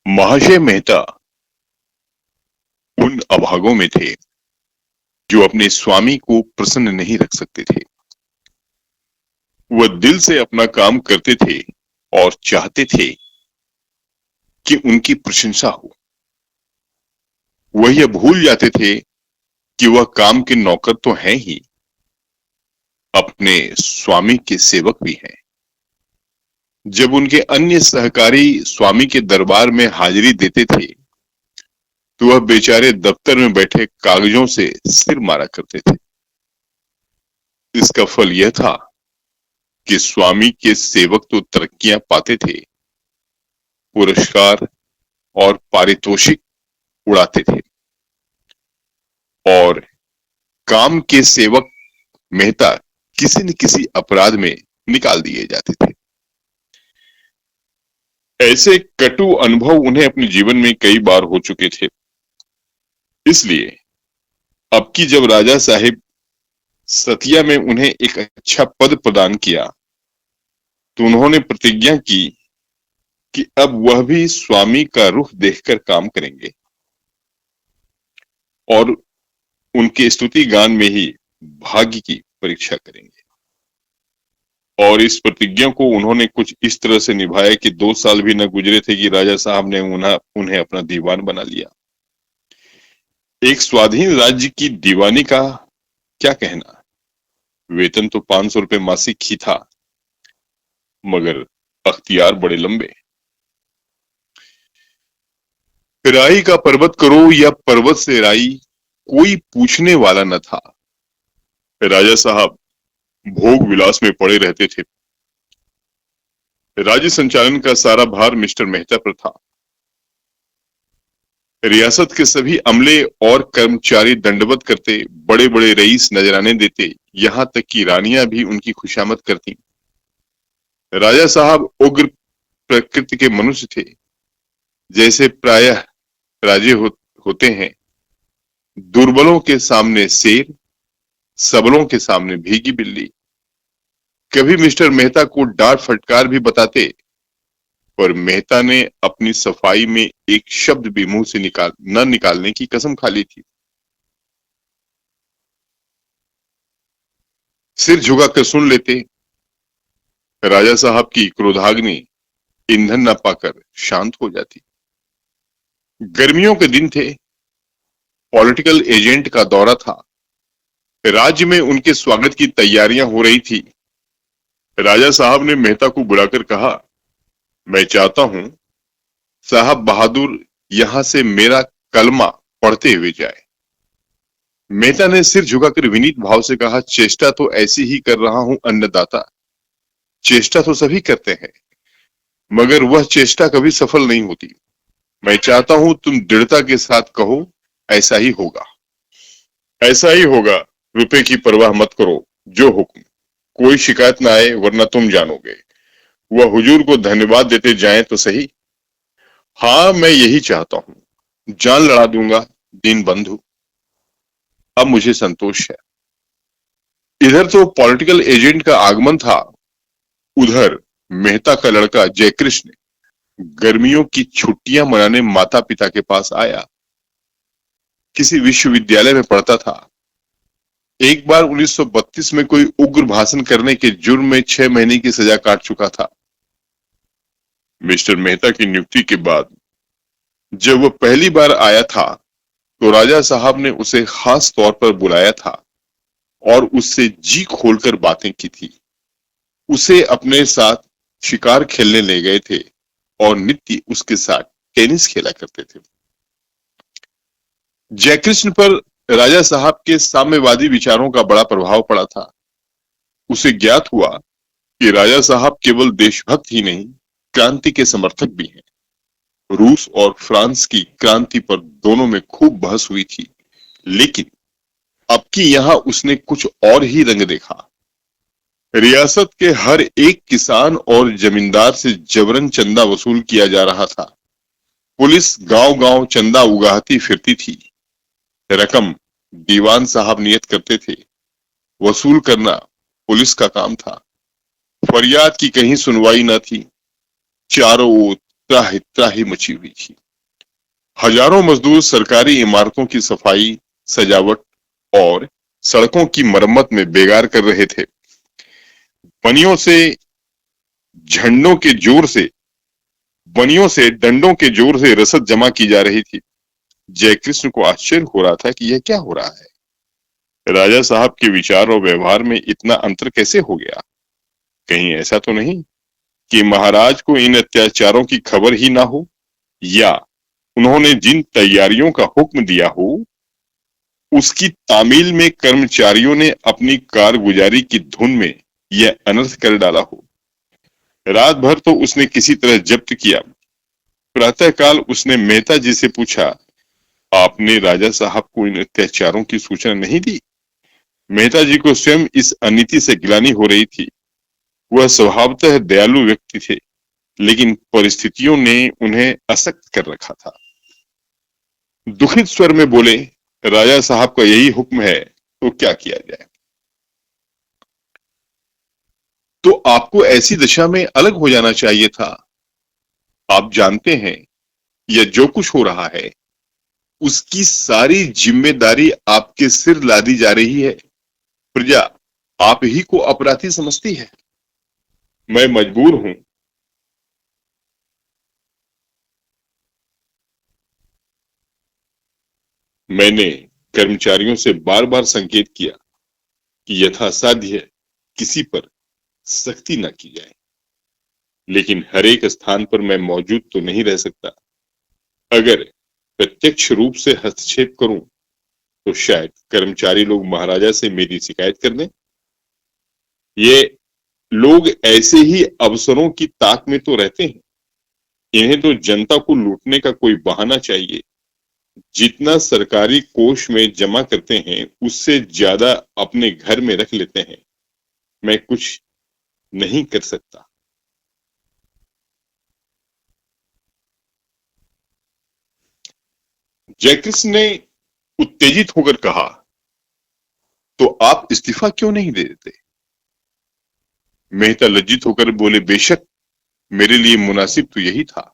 महाशय मेहता उन अभागों में थे जो अपने स्वामी को प्रसन्न नहीं रख सकते थे। वह दिल से अपना काम करते थे और चाहते थे कि उनकी प्रशंसा हो। वह यह भूल जाते थे कि वह काम के नौकर तो हैं ही, अपने स्वामी के सेवक भी हैं। जब उनके अन्य सहकारी स्वामी के दरबार में हाजिरी देते थे तो वह बेचारे दफ्तर में बैठे कागजों से सिर मारा करते थे। इसका फल यह था कि स्वामी के सेवक तो तरक्कियां पाते थे, पुरस्कार और पारितोषिक उड़ाते थे, और काम के सेवक मेहता किसी न किसी अपराध में निकाल दिए जाते थे। ऐसे कटु अनुभव उन्हें अपने जीवन में कई बार हो चुके थे। इसलिए अब की जब राजा साहिब सतिया में उन्हें एक अच्छा पद प्रदान किया तो उन्होंने प्रतिज्ञा की कि अब वह भी स्वामी का रुख देखकर काम करेंगे और उनके स्तुति गान में ही भाग्य की परीक्षा करेंगे। और इस प्रतिज्ञा को उन्होंने कुछ इस तरह से निभाया कि 2 साल भी न गुजरे थे कि राजा साहब ने उन्हें अपना दीवान बना लिया। एक स्वाधीन राज्य की दीवानी का क्या कहना, वेतन तो 500 रुपए मासिक ही था, मगर अख्तियार बड़े लंबे। राई का पर्वत करो या पर्वत से राई, कोई पूछने वाला न था। राजा साहब भोग विलास में पड़े रहते थे। राज्य संचालन का सारा भार मिस्टर मेहता पर था। रियासत के सभी अमले और कर्मचारी दंडवत करते, बड़े बड़े रईस नजराने देते, यहां तक कि रानियां भी उनकी खुशामद करती। राजा साहब उग्र प्रकृति के मनुष्य थे, जैसे प्रायः राजे होते हैं। दुर्बलों के सामने शेर, सबलों के सामने भीगी बिल्ली। कभी मिस्टर मेहता को डांट फटकार भी बताते, पर मेहता ने अपनी सफाई में एक शब्द भी मुंह से न निकालने की कसम खा ली थी। सिर झुकाकर सुन लेते। राजा साहब की क्रोधाग्नि ईंधन न पाकर शांत हो जाती। गर्मियों के दिन थे, पॉलिटिकल एजेंट का दौरा था। राज्य में उनके स्वागत की तैयारियां हो रही थी। राजा साहब ने मेहता को बुलाकर कहा, मैं चाहता हूं साहब बहादुर यहां से मेरा कलमा पढ़ते हुए जाए। मेहता ने सिर झुकाकर विनीत भाव से कहा, चेष्टा तो ऐसी ही कर रहा हूं अन्नदाता। चेष्टा तो सभी करते हैं, मगर वह चेष्टा कभी सफल नहीं होती। मैं चाहता हूं तुम दृढ़ता के साथ कहो, ऐसा ही होगा, ऐसा ही होगा। रुपए की परवाह मत करो, जो हुक्म। कोई शिकायत ना आए, वरना तुम जानोगे। वह हुजूर को धन्यवाद देते जाएं तो सही। हाँ, मैं यही चाहता हूं, जान लड़ा दूंगा दीन बंधु। अब मुझे संतोष है। इधर तो पॉलिटिकल एजेंट का आगमन था, उधर मेहता का लड़का जयकृष्ण गर्मियों की छुट्टियां मनाने माता पिता के पास आया। किसी विश्वविद्यालय में पढ़ता था। एक बार 1932 में कोई उग्र भाषण करने के जुर्म में 6 महीने की सजा काट चुका था। मिस्टर मेहता की नियुक्ति के बाद जब वह पहली बार आया था तो राजा साहब ने उसे खास तौर पर बुलाया था और उससे जी खोलकर बातें की थी। उसे अपने साथ शिकार खेलने ले गए थे और नित्य उसके साथ टेनिस खेला करते थे। जयकृष्ण पर राजा साहब के साम्यवादी विचारों का बड़ा प्रभाव पड़ा था। उसे ज्ञात हुआ कि राजा साहब केवल देशभक्त ही नहीं, क्रांति के समर्थक भी हैं। रूस और फ्रांस की क्रांति पर दोनों में खूब बहस हुई थी, लेकिन अब की यहां उसने कुछ और ही रंग देखा। रियासत के हर एक किसान और जमींदार से जबरन चंदा वसूल किया जा रहा था। पुलिस गांव-गांव चंदा उगाहती फिरती थी। रकम दीवान साहब नियत करते थे, वसूल करना पुलिस का काम था। फरियाद की कहीं सुनवाई न थी। चारों ओर त्राहि त्राहि मची हुई थी। हजारों मजदूर सरकारी इमारतों की सफाई, सजावट और सड़कों की मरम्मत में बेगार कर रहे थे। बनियों से झंडों के जोर से बनियों से डंडों के जोर से रसद जमा की जा रही थी। जयकृष्ण को आश्चर्य हो रहा था कि यह क्या हो रहा है। राजा साहब के विचार और व्यवहार में इतना अंतर कैसे हो गया। कहीं ऐसा तो नहीं कि महाराज को इन अत्याचारों की खबर ही ना हो, या उन्होंने जिन तैयारियों का हुक्म दिया हो उसकी तामील में कर्मचारियों ने अपनी कारगुजारी की धुन में यह अनर्थ कर डाला हो। रात भर तो उसने किसी तरह जब्त किया। प्रातःकाल उसने मेहता जी से पूछा, आपने राजा साहब को इन अत्याचारों की सूचना नहीं दी? मेहता जी को स्वयं इस अनीति से गिलानी हो रही थी। वह स्वभावतः दयालु व्यक्ति थे, लेकिन परिस्थितियों ने उन्हें असक्त कर रखा था। दुखित स्वर में बोले, राजा साहब का यही हुक्म है तो क्या किया जाए। तो आपको ऐसी दशा में अलग हो जाना चाहिए था। आप जानते हैं यह जो कुछ हो रहा है उसकी सारी जिम्मेदारी आपके सिर लादी जा रही है। प्रजा आप ही को अपराधी समझती है। मैं मजबूर हूं मैंने कर्मचारियों से बार बार संकेत किया कि यथासाध्य किसी पर सख्ती न की जाए, लेकिन हर एक स्थान पर मैं मौजूद तो नहीं रह सकता। अगर प्रत्यक्ष रूप से हस्तक्षेप करूं तो शायद कर्मचारी लोग महाराजा से मेरी शिकायत कर दें। ये लोग ऐसे ही अवसरों की ताक में तो रहते हैं। इन्हें तो जनता को लूटने का कोई बहाना चाहिए। जितना सरकारी कोष में जमा करते हैं उससे ज्यादा अपने घर में रख लेते हैं। मैं कुछ नहीं कर सकता। जयकृष्ण ने उत्तेजित होकर कहा, तो आप इस्तीफा क्यों नहीं दे देते? मेहता लज्जित होकर बोले, बेशक मेरे लिए मुनासिब तो यही था,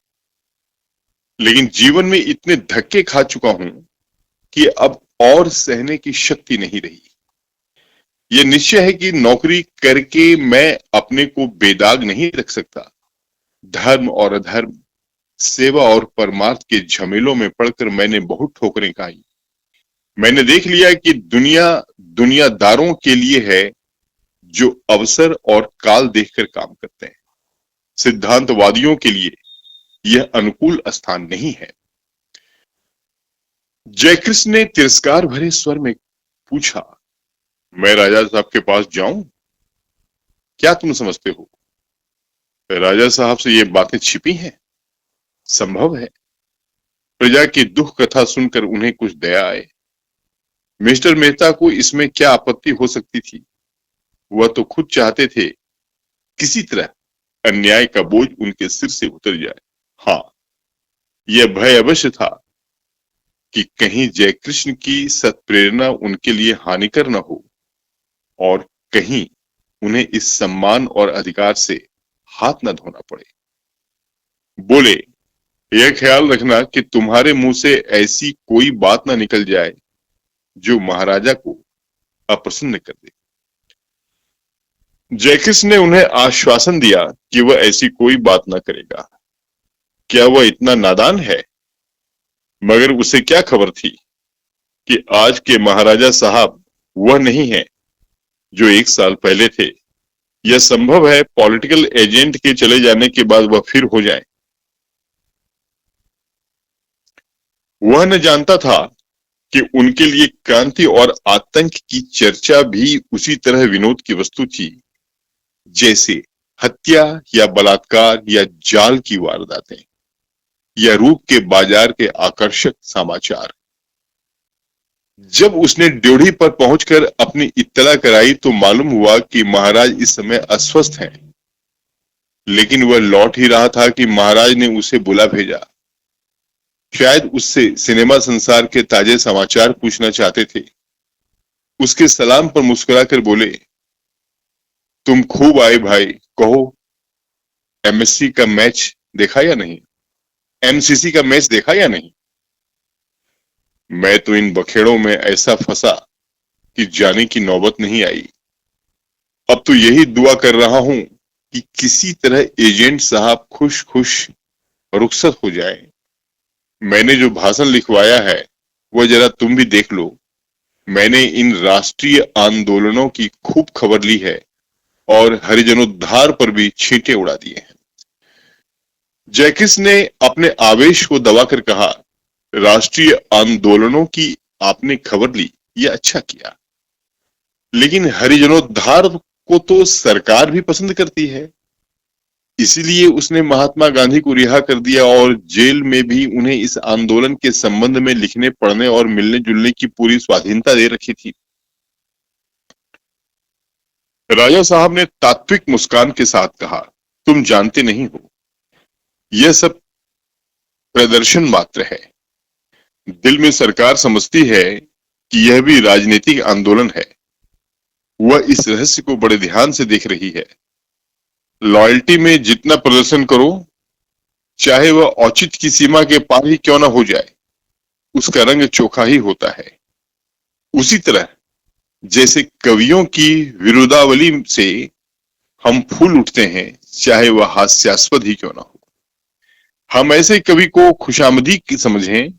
लेकिन जीवन में इतने धक्के खा चुका हूं कि अब और सहने की शक्ति नहीं रही। यह निश्चय है कि नौकरी करके मैं अपने को बेदाग नहीं रख सकता। धर्म और अधर्म, सेवा और परमार्थ के झमेलों में पड़कर मैंने बहुत ठोकरें खाई। मैंने देख लिया कि दुनिया दुनियादारों के लिए है जो अवसर और काल देखकर काम करते हैं। सिद्धांतवादियों के लिए यह अनुकूल स्थान नहीं है। जयकृष्ण ने तिरस्कार भरे स्वर में पूछा, मैं राजा साहब के पास जाऊं? क्या तुम समझते हो राजा साहब से ये बातें छिपी हैं? संभव है प्रजा की दुख कथा सुनकर उन्हें कुछ दया आए। मिस्टर मेहता को इसमें क्या आपत्ति हो सकती थी? वह तो खुद चाहते थे किसी तरह अन्याय का बोझ उनके सिर से उतर जाए। हाँ, यह भय अवश्य था कि कहीं जयकृष्ण की सत्प्रेरणा उनके लिए हानिकर न हो और कहीं उन्हें इस सम्मान और अधिकार से हाथ न धोना पड़े। बोले, यह ख्याल रखना कि तुम्हारे मुंह से ऐसी कोई बात ना निकल जाए जो महाराजा को अप्रसन्न कर दे। जयकृष्ण ने उन्हें आश्वासन दिया कि वह ऐसी कोई बात ना करेगा। क्या वह इतना नादान है? मगर उसे क्या खबर थी कि आज के महाराजा साहब वह नहीं है जो 1 साल पहले थे। यह संभव है पॉलिटिकल एजेंट के चले जाने के बाद वह फिर हो जाए। वह न जानता था कि उनके लिए क्रांति और आतंक की चर्चा भी उसी तरह विनोद की वस्तु थी जैसे हत्या या बलात्कार या जाल की वारदातें या रूप के बाजार के आकर्षक समाचार। जब उसने ड्योढ़ी पर पहुंचकर अपनी इत्तला कराई तो मालूम हुआ कि महाराज इस समय अस्वस्थ हैं, लेकिन वह लौट ही रहा था कि महाराज ने उसे बुला भेजा। शायद उससे सिनेमा संसार के ताजे समाचार पूछना चाहते थे। उसके सलाम पर मुस्कुराकर बोले, तुम खूब आए भाई, कहो एमएससी का मैच देखा या नहीं? एमसीसी का मैच देखा या नहीं? मैं तो इन बखेड़ों में ऐसा फंसा कि जाने की नौबत नहीं आई। अब तो यही दुआ कर रहा हूं कि किसी तरह एजेंट साहब खुश खुश रुखसत हो जाए। मैंने जो भाषण लिखवाया है वह जरा तुम भी देख लो। मैंने इन राष्ट्रीय आंदोलनों की खूब खबर ली है और हरिजनोद्धार पर भी छींटे उड़ा दिए हैं। जैकिस ने अपने आवेश को दबाकर कहा, राष्ट्रीय आंदोलनों की आपने खबर ली, यह अच्छा किया। लेकिन हरिजनोद्धार को तो सरकार भी पसंद करती है। इसीलिए उसने महात्मा गांधी को रिहा कर दिया और जेल में भी उन्हें इस आंदोलन के संबंध में लिखने पढ़ने और मिलने जुलने की पूरी स्वाधीनता दे रखी थी। राजा साहब ने तात्विक मुस्कान के साथ कहा, तुम जानते नहीं हो, यह सब प्रदर्शन मात्र है। दिल में सरकार समझती है कि यह भी राजनीतिक आंदोलन है। वह इस रहस्य को बड़े ध्यान से देख रही है। लॉयल्टी में जितना प्रदर्शन करो, चाहे वह औचित्य की सीमा के पार ही क्यों ना हो जाए, उसका रंग चोखा ही होता है। उसी तरह जैसे कवियों की विरुदावली से हम फूल उठते हैं, चाहे वह हास्यास्पद ही क्यों ना हो। हम ऐसे कवि को खुशामदी की समझें,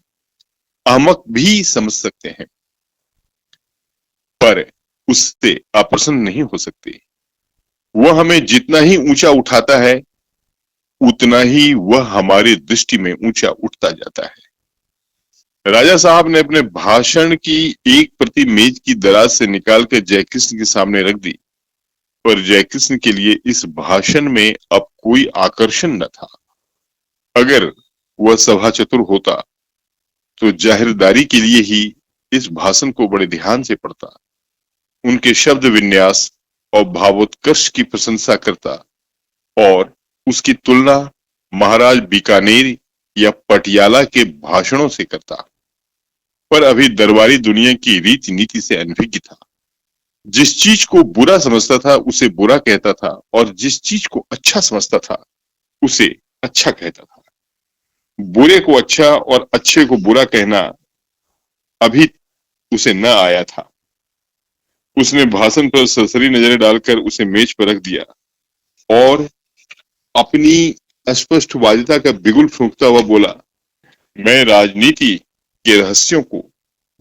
अहमक भी समझ सकते हैं, पर उससे अप्रसन्न नहीं हो सकते। वह हमें जितना ही ऊंचा उठाता है, उतना ही वह हमारी दृष्टि में ऊंचा उठता जाता है। राजा साहब ने अपने भाषण की एक प्रति मेज की दराज से निकालकर जयकृष्ण के सामने रख दी, पर जयकृष्ण के लिए इस भाषण में अब कोई आकर्षण न था। अगर वह सभा चतुर होता तो जाहिरदारी के लिए ही इस भाषण को बड़े ध्यान से पढ़ता, उनके शब्द विन्यास और भावोत्कर्ष की प्रशंसा करता और उसकी तुलना महाराज बीकानेर या पटियाला के भाषणों से करता। पर अभी दरबारी दुनिया की रीति नीति से अनभिज्ञ था। जिस चीज को बुरा समझता था उसे बुरा कहता था और जिस चीज को अच्छा समझता था उसे अच्छा कहता था। बुरे को अच्छा और अच्छे को बुरा कहना अभी उसे न आया था। उसने भाषण पर सरसरी नजरें डालकर उसे मेज पर रख दिया और अपनी स्पष्टवादिता का बिगुल फूंकता हुआ बोला, मैं राजनीति के रहस्यों को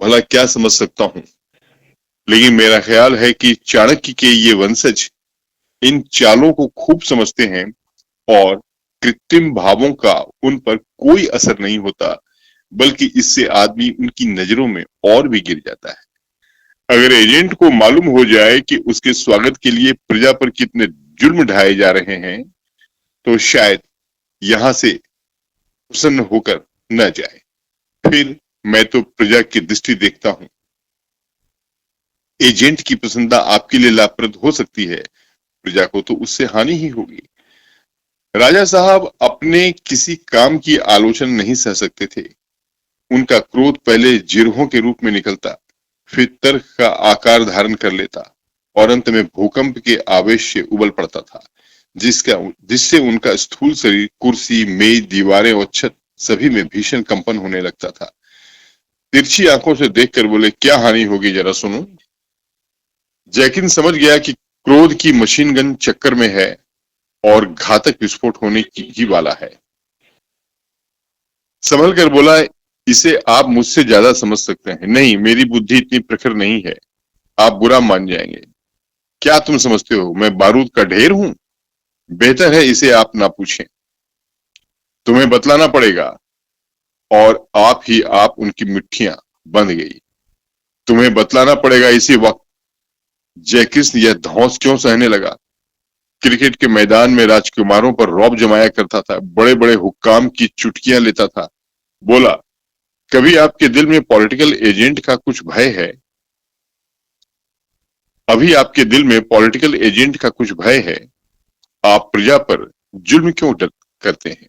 भला क्या समझ सकता हूं, लेकिन मेरा ख्याल है कि चाणक्य के ये वंशज इन चालों को खूब समझते हैं और कृत्रिम भावों का उन पर कोई असर नहीं होता, बल्कि इससे आदमी उनकी नजरों में और भी गिर जाता है। अगर एजेंट को मालूम हो जाए कि उसके स्वागत के लिए प्रजा पर कितने जुल्म ढाए जा रहे हैं, तो शायद यहां से प्रसन्न होकर न जाए। फिर मैं तो प्रजा की दृष्टि देखता हूं। एजेंट की प्रसन्नता आपके लिए लाभप्रद हो सकती है, प्रजा को तो उससे हानि ही होगी। राजा साहब अपने किसी काम की आलोचना नहीं सह सकते थे। उनका क्रोध पहले जिरहों के रूप में निकलता, फिर तर्क का आकार धारण कर लेता और अंत में भूकंप के आवेश से उबल पड़ता था, जिससे उनका स्थूल शरीर, कुर्सी, मेज, दीवारें और छत सभी में भीषण कंपन होने लगता था। तिरछी आंखों से देखकर बोले, क्या हानि होगी जरा सुनो। जैकिन समझ गया कि क्रोध की मशीन गन चक्कर में है और घातक विस्फोट होने की ही वाला है। संभल कर बोला, इसे आप मुझसे ज्यादा समझ सकते हैं। नहीं, मेरी बुद्धि इतनी प्रखर नहीं है, आप बुरा मान जाएंगे। क्या तुम समझते हो मैं बारूद का ढेर हूं? बेहतर है इसे आप ना पूछें, तुम्हें बतलाना पड़ेगा। और आप उनकी मिट्टियां बंध गई। तुम्हें बतलाना पड़ेगा इसी वक्त। जैकिस यह धौंस क्यों सहने लगा? क्रिकेट के मैदान में राजकुमारों पर रौब जमाया करता था, बड़े बड़े हुक्काम की चुटकियां लेता था। बोला, कभी आपके दिल में पॉलिटिकल एजेंट का कुछ भय है? अभी आपके दिल में पॉलिटिकल एजेंट का कुछ भय है? आप प्रजा पर जुल्म क्यों करते हैं?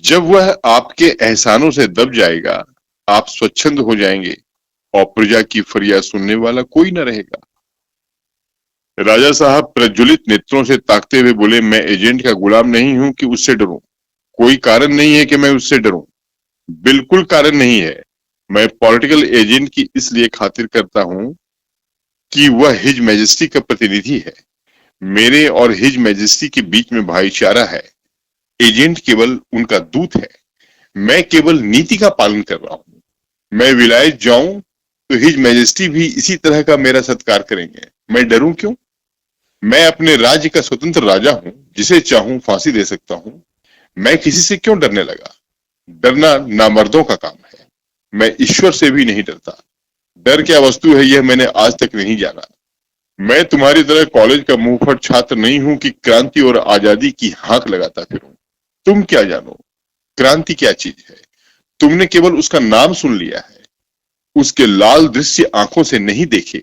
जब वह आपके एहसानों से दब जाएगा, आप स्वच्छंद हो जाएंगे और प्रजा की फरियाद सुनने वाला कोई न रहेगा। राजा साहब प्रज्वलित नेत्रों से ताकते हुए बोले, मैं एजेंट का गुलाम नहीं हूं कि उससे डरूं। कोई कारण नहीं है कि मैं उससे डरूं। बिल्कुल कारण नहीं है। मैं पॉलिटिकल एजेंट की इसलिए खातिर करता हूं कि वह हिज मैजेस्टी का प्रतिनिधि है। मेरे और हिज मैजेस्टी के बीच में भाईचारा है। एजेंट केवल उनका दूत है। मैं केवल नीति का पालन कर रहा हूं। मैं विलायत जाऊं तो हिज मैजेस्टी भी इसी तरह का मेरा सत्कार करेंगे। मैं डरूं क्यों? मैं अपने राज्य का स्वतंत्र राजा हूं, जिसे चाहूं फांसी दे सकता हूं। मैं किसी से क्यों डरने लगा? डरना नामर्दों का काम है। मैं ईश्वर से भी नहीं डरता। डर क्या वस्तु है यह मैंने आज तक नहीं जाना। मैं तुम्हारी तरह कॉलेज का मुंहफट छात्र नहीं हूं कि क्रांति और आजादी की हाक लगाता फिरूं। तुम क्या जानो क्रांति क्या चीज है? तुमने केवल उसका नाम सुन लिया है, उसके लाल दृश्य आंखों से नहीं देखे।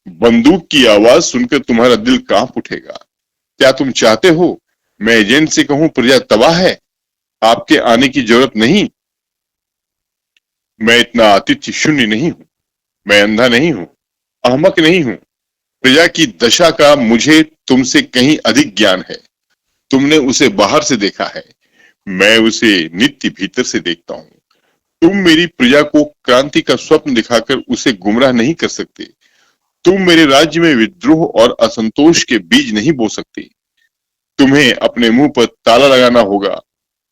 बंदूक की आवाज सुनकर तुम्हारा दिल कांप उठेगा। क्या तुम चाहते हो मैं एजेंट से कहूं प्रजा तबाह है, आपके आने की जरूरत नहीं? मैं इतना आतिथ्य शून्य नहीं हूं। मैं अंधा नहीं हूं, अहमक नहीं हूं। प्रजा की दशा का मुझे तुमसे कहीं अधिक ज्ञान है। तुमने उसे बाहर से देखा है, मैं उसे नित्य भीतर से देखता हूं। तुम मेरी प्रजा को क्रांति का स्वप्न दिखाकर उसे गुमराह नहीं कर सकते। तुम मेरे राज्य में विद्रोह और असंतोष के बीज नहीं बो सकते। तुम्हें अपने मुंह पर ताला लगाना होगा।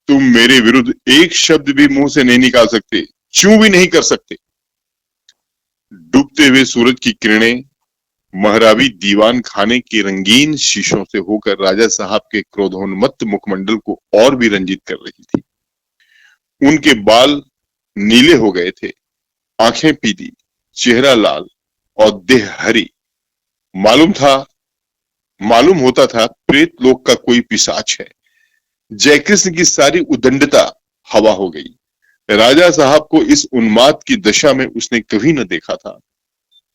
तुम मेरे विरुद्ध एक शब्द भी मुंह से नहीं निकाल सकते, चूं भी नहीं कर सकते। डूबते हुए सूरज की किरणें महरावी दीवान खाने के रंगीन शीशों से होकर राजा साहब के क्रोधोन्मत्त मुखमंडल को और भी रंजित कर रही थी। उनके बाल नीले हो गए थे, आंखें पीली, चेहरा लाल और देह हरी। मालूम था मालूम होता था प्रेत लोक का कोई पिशाच है। जयकृष्ण की सारी उदंडता हवा हो गई। राजा साहब को इस उन्माद की दशा में उसने कभी न देखा था,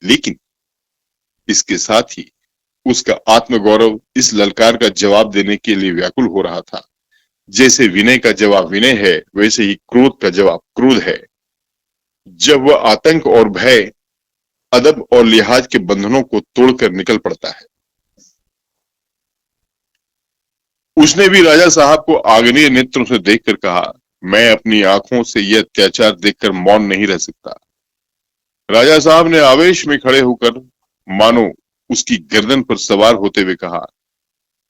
लेकिन इसके साथ ही उसका आत्मगौरव इस ललकार का जवाब देने के लिए व्याकुल हो रहा था। जैसे विनय का जवाब विनय है, वैसे ही क्रोध का जवाब क्रोध है। जब वह आतंक और भय, अदब और लिहाज के बंधनों को तोड़कर निकल पड़ता है। उसने भी राजा साहब को आग्नेय नेत्रों से देखकर कहा, मैं अपनी आंखों से यह अत्याचार देखकर मौन नहीं रह सकता। राजा साहब ने आवेश में खड़े होकर मानो उसकी गर्दन पर सवार होते हुए कहा,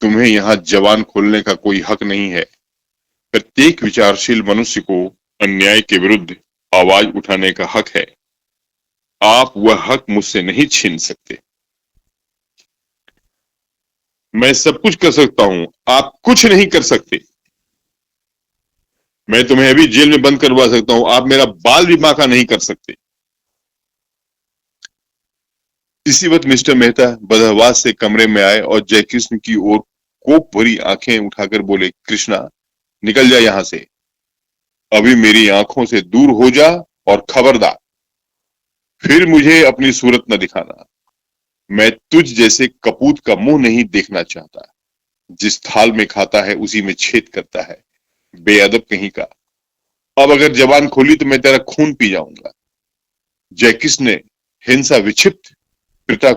तुम्हें यहाँ जवान खोलने का कोई हक नहीं है। प्रत्येक विचारशील मनुष्य को अन्याय के विरुद्ध आवाज उठाने का हक है। आप वह हक मुझसे नहीं छीन सकते। मैं सब कुछ कर सकता हूं, आप कुछ नहीं कर सकते। मैं तुम्हें अभी जेल में बंद करवा सकता हूं, आप मेरा बाल भी बांका नहीं कर सकते। इसी वक्त मिस्टर मेहता बदहवास से कमरे में आए और जयकृष्ण की ओर कोप भरी आंखें उठाकर बोले, कृष्णा निकल जा यहां से। अभी मेरी आंखों से दूर हो जा और खबरदार फिर मुझे अपनी सूरत न दिखाना। मैं तुझ जैसे कपूत का मुंह नहीं देखना चाहता। जिस थाल में खाता है उसी में छेद करता है, बेअदब कहीं का। अब अगर जबान खोली तो मैं तेरा खून पी जाऊंगा। जयकृष्ण ने हिंसा विक्षिप्त पिता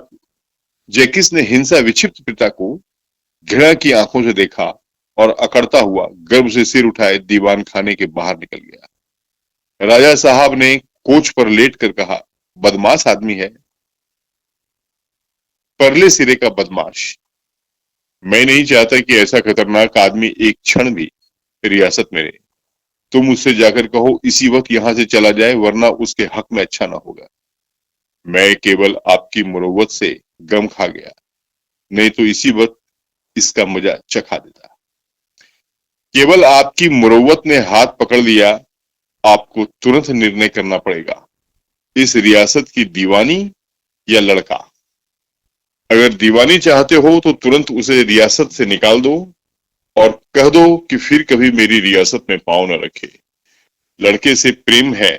जयकृष्ण ने हिंसा विक्षिप्त पिता को घृणा की आंखों से देखा और अकड़ता हुआ गर्व से सिर उठाए दीवान खाने के बाहर निकल गया। राजा साहब ने कोच पर लेट कर कहा, बदमाश आदमी है, परले सिरे का बदमाश। मैं नहीं चाहता कि ऐसा खतरनाक आदमी एक क्षण भी रियासत में रहे। तुम उससे जाकर कहो इसी वक्त यहां से चला जाए, वरना उसके हक में अच्छा ना होगा। मैं केवल आपकी मुरव्वत से गम खा गया, नहीं तो इसी वक्त इसका मजा चखा देता। केवल आपकी मुरव्वत ने हाथ पकड़ लिया। आपको तुरंत निर्णय करना पड़ेगा, इस रियासत की दीवानी या लड़का। अगर दीवानी चाहते हो तो तुरंत उसे रियासत से निकाल दो और कह दो कि फिर कभी मेरी रियासत में पांव न रखे। लड़के से प्रेम है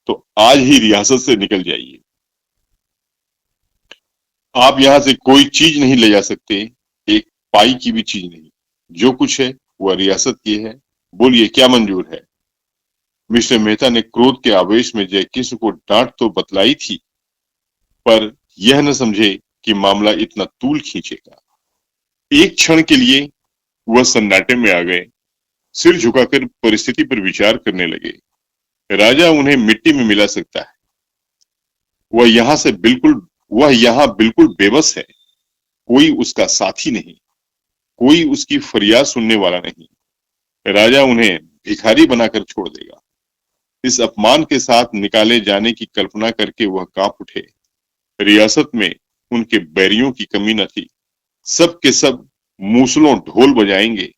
तो आज ही रियासत से निकल जाइए। आप यहां से कोई चीज नहीं ले जा सकते, एक पाई की भी चीज नहीं। जो कुछ है वह रियासत की है। बोलिए क्या मंजूर है? मिस्टर मेहता ने क्रोध के आवेश में जयकृष्ण को डांट तो बतलाई थी, पर यह न समझे कि मामला इतना तूल खींचेगा। एक क्षण के लिए वह सन्नाटे में आ गए, सिर झुकाकर परिस्थिति पर विचार करने लगे। राजा उन्हें मिट्टी में मिला सकता है, वह यहाँ बिल्कुल बेबस है। कोई उसका साथी नहीं, कोई उसकी फरियाद सुनने वाला नहीं। राजा उन्हें भिखारी बनाकर छोड़ देगा। इस अपमान के साथ निकाले जाने की कल्पना करके वह कांप उठे। रियासत में उनके बैरियों की कमी न थी। सब के सब मूसलों ढोल बजाएंगे।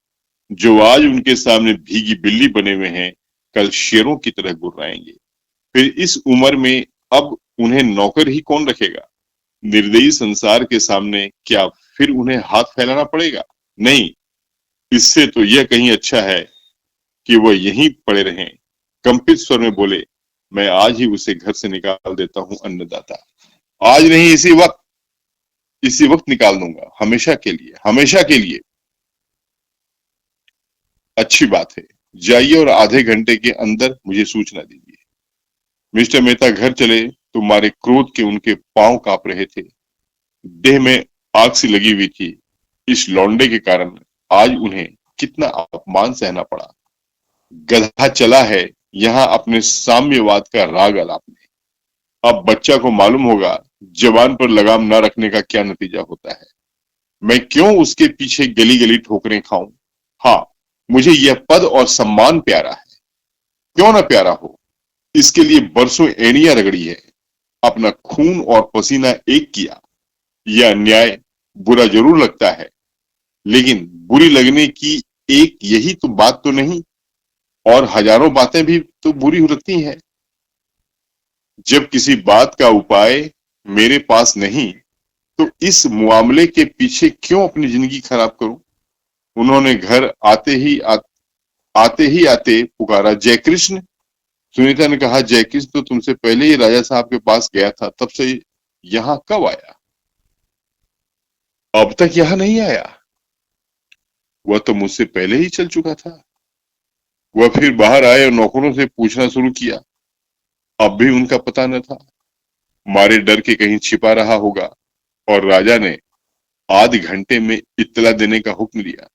जो आज उनके सामने भीगी बिल्ली बने हुए हैं, कल शेरों की तरह गुर्राएंगे। फिर इस उम्र में अब उन्हें नौकर ही कौन रखेगा? निर्दयी संसार के सामने क्या फिर उन्हें हाथ फैलाना पड़ेगा? नहीं, इससे तो यह कहीं अच्छा है कि वह यहीं पड़े रहें। कंपित स्वर में बोले, मैं आज ही उसे घर से निकाल देता हूं अन्नदाता। आज नहीं, इसी वक्त निकाल दूंगा, हमेशा के लिए, हमेशा के लिए। अच्छी बात है, जाइए और आधे घंटे के अंदर मुझे सूचना दीजिए। मिस्टर मेहता घर चले तो मारे क्रोध के उनके पांव कांप रहे थे। देह में आग सी लगी हुई थी। इस लौंडे के कारण आज उन्हें कितना अपमान सहना पड़ा। गधा चला है यहाँ अपने साम्यवाद का राग आलापने। अब बच्चा को मालूम होगा जवान पर लगाम न रखने का क्या नतीजा होता है। मैं क्यों उसके पीछे गली गली ठोकरें खाऊं? हाँ, मुझे यह पद और सम्मान प्यारा है। क्यों ना प्यारा हो, इसके लिए बरसों एड़ियां रगड़ी है, अपना खून और पसीना एक किया। यह अन्याय बुरा जरूर लगता है, लेकिन बुरी लगने की एक यही तो बात तो नहीं, और हजारों बातें भी तो बुरी लगती हैं। जब किसी बात का उपाय मेरे पास नहीं, तो इस मामले के पीछे क्यों अपनी जिंदगी खराब करूं? उन्होंने घर आते पुकारा, जय कृष्ण। सुनीता ने कहा, जय कृष्ण तो तुमसे पहले ही राजा साहब के पास गया था, तब से यहाँ कब आया? अब तक यहाँ नहीं आया। वह तो मुझसे पहले ही चल चुका था। वह फिर बाहर आए और नौकरों से पूछना शुरू किया। अब भी उनका पता न था। मारे डर के कहीं छिपा रहा होगा और राजा ने आधे घंटे में इत्तला देने का हुक्म दिया।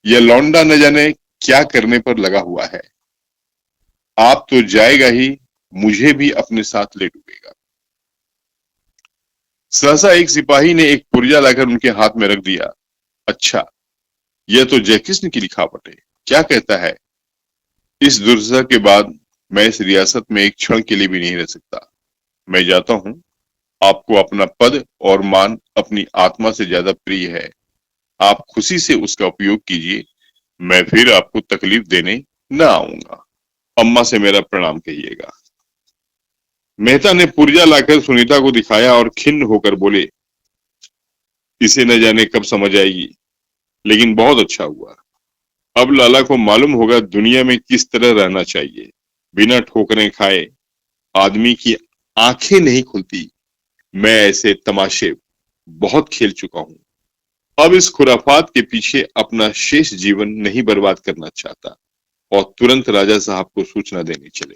यह लौंडा न जाने क्या करने पर लगा हुआ है। आप तो जाएगा ही, मुझे भी अपने साथ ले डूबेगा। सहसा एक सिपाही ने एक पुर्जा लाकर उनके हाथ में रख दिया। अच्छा, यह तो जयकृष्ण की लिखावट है। क्या कहता है? इस दुर्दशा के बाद मैं इस रियासत में एक क्षण के लिए भी नहीं रह सकता। मैं जाता हूं। आपको अपना पद और मान अपनी आत्मा से ज्यादा प्रिय है। आप खुशी से उसका उपयोग कीजिए। मैं फिर आपको तकलीफ देने न आऊंगा। अम्मा से मेरा प्रणाम कहिएगा। मेहता ने पुर्जा लाकर सुनीता को दिखाया और खिन्न होकर बोले, इसे न जाने कब समझ आएगी, लेकिन बहुत अच्छा हुआ। अब लाला को मालूम होगा दुनिया में किस तरह रहना चाहिए। बिना ठोकरें खाए आदमी की आंखें नहीं खुलती। मैं ऐसे तमाशे बहुत खेल चुका हूं। अब इस खुराफात के पीछे अपना शेष जीवन नहीं बर्बाद करना चाहता। और तुरंत राजा साहब को सूचना देने चले।